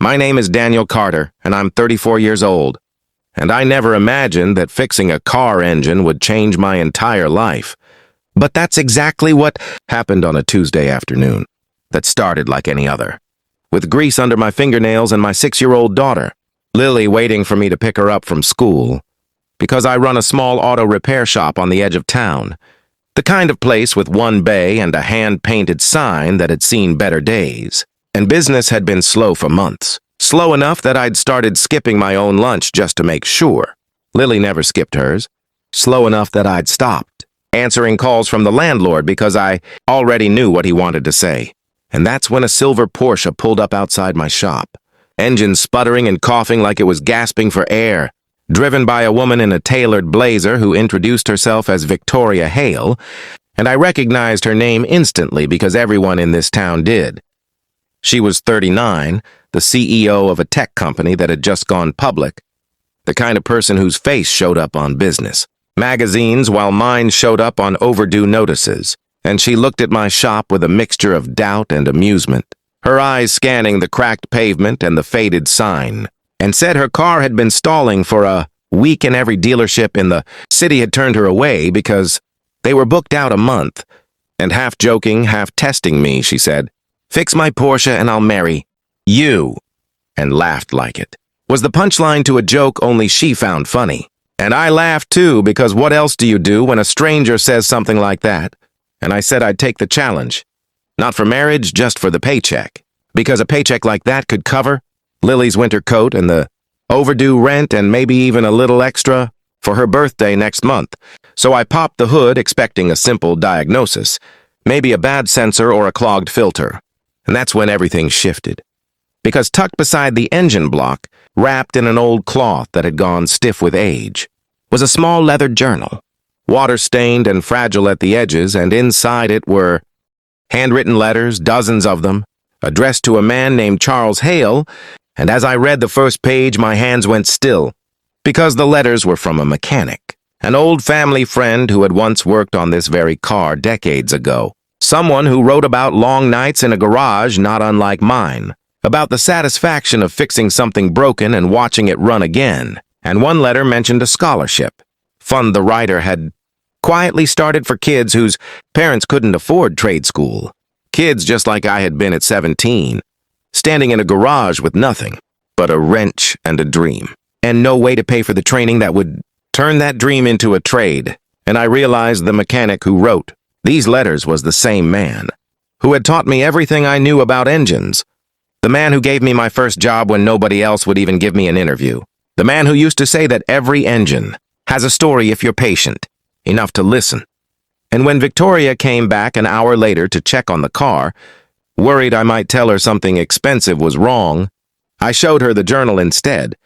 My name is Daniel Carter, and I'm 34 years old. And I never imagined that fixing a car engine would change my entire life. But that's exactly what happened on a Tuesday afternoon that started like any other. With grease under my fingernails and my 6-year-old daughter, Lily, waiting for me to pick her up from school. Because I run a small auto repair shop on the edge of town. The kind of place with one bay and a hand-painted sign that had seen better days. And business had been slow for months. Slow enough that I'd started skipping my own lunch just to make sure. Lily never skipped hers. Slow enough that I'd stopped, answering calls from the landlord because I already knew what he wanted to say. And that's when a silver Porsche pulled up outside my shop. Engine sputtering and coughing like it was gasping for air. Driven by a woman in a tailored blazer who introduced herself as Victoria Hale, and I recognized her name instantly because everyone in this town did. She was 39, the CEO of a tech company that had just gone public, the kind of person whose face showed up on business magazines while mine showed up on overdue notices, and she looked at my shop with a mixture of doubt and amusement, her eyes scanning the cracked pavement and the faded sign, and said her car had been stalling for a week and every dealership in the city had turned her away because they were booked out a month. And half joking, half testing me, she said, "Fix my Porsche and I'll marry you," and laughed like it. Was the punchline to a joke only she found funny. And I laughed too, because what else do you do when a stranger says something like that? And I said I'd take the challenge. Not for marriage, just for the paycheck. Because a paycheck like that could cover Lily's winter coat and the overdue rent and maybe even a little extra for her birthday next month. So I popped the hood expecting a simple diagnosis, maybe a bad sensor or a clogged filter. And that's when everything shifted. Because tucked beside the engine block, wrapped in an old cloth that had gone stiff with age, was a small leather journal, water-stained and fragile at the edges, and inside it were handwritten letters, dozens of them, addressed to a man named Charles Hale, and as I read the first page, my hands went still, because the letters were from a mechanic, an old family friend who had once worked on this very car decades ago. Someone who wrote about long nights in a garage not unlike mine, about the satisfaction of fixing something broken and watching it run again. And one letter mentioned a scholarship, fund the writer had quietly started for kids whose parents couldn't afford trade school. Kids just like I had been at 17, standing in a garage with nothing but a wrench and a dream, and no way to pay for the training that would turn that dream into a trade. And I realized the mechanic who wrote these letters was the same man who had taught me everything I knew about engines, the man who gave me my first job when nobody else would even give me an interview, the man who used to say that every engine has a story if you're patient enough to listen. And when Victoria came back an hour later to check on the car, worried I might tell her something expensive was wrong, I showed her the journal instead,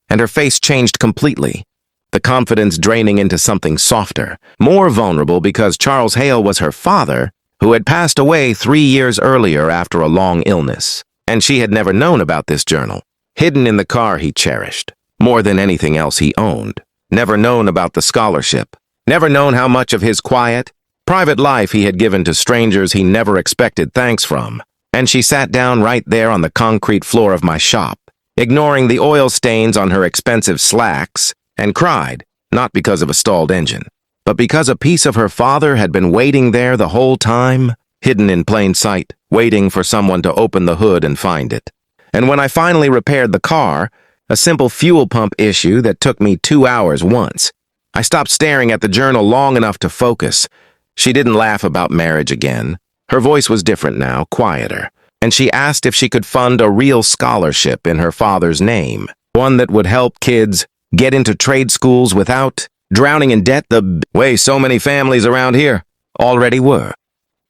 and her face changed completely. The confidence draining into something softer, more vulnerable because Charles Hale was her father, who had passed away 3 years earlier after a long illness. And she had never known about this journal, hidden in the car he cherished, more than anything else he owned. Never known about the scholarship, never known how much of his quiet, private life he had given to strangers he never expected thanks from. And she sat down right there on the concrete floor of my shop, ignoring the oil stains on her expensive slacks, and cried, not because of a stalled engine, but because a piece of her father had been waiting there the whole time, hidden in plain sight, waiting for someone to open the hood and find it. And when I finally repaired the car, a simple fuel pump issue that took me 2 hours once, I stopped staring at the journal long enough to focus. She didn't laugh about marriage again. Her voice was different now, quieter, and she asked if she could fund a real scholarship in her father's name, one that would help kids get into trade schools without drowning in debt the way so many families around here already were.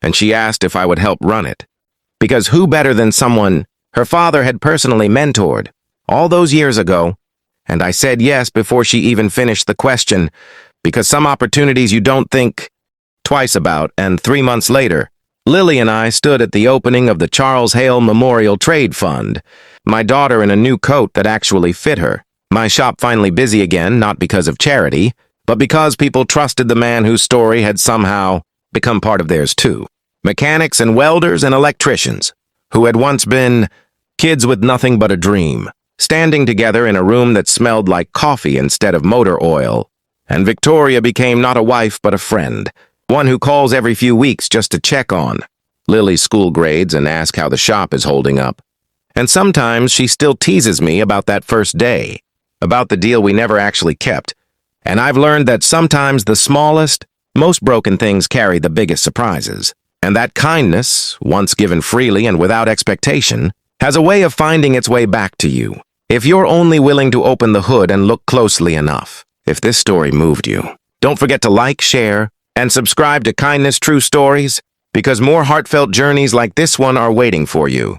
And she asked if I would help run it. Because who better than someone her father had personally mentored all those years ago? And I said yes before she even finished the question, because some opportunities you don't think twice about. And 3 months later, Lily and I stood at the opening of the Charles Hale Memorial Trade Fund, my daughter in a new coat that actually fit her. My shop finally busy again, not because of charity, but because people trusted the man whose story had somehow become part of theirs too. Mechanics and welders and electricians, who had once been kids with nothing but a dream, standing together in a room that smelled like coffee instead of motor oil. And Victoria became not a wife but a friend, one who calls every few weeks just to check on Lily's school grades and ask how the shop is holding up. And sometimes she still teases me about that first day, about the deal we never actually kept. And I've learned that sometimes the smallest, most broken things carry the biggest surprises. And that kindness, once given freely and without expectation, has a way of finding its way back to you, if you're only willing to open the hood and look closely enough. If this story moved you, don't forget to like, share, and subscribe to Kindness True Stories, because more heartfelt journeys like this one are waiting for you.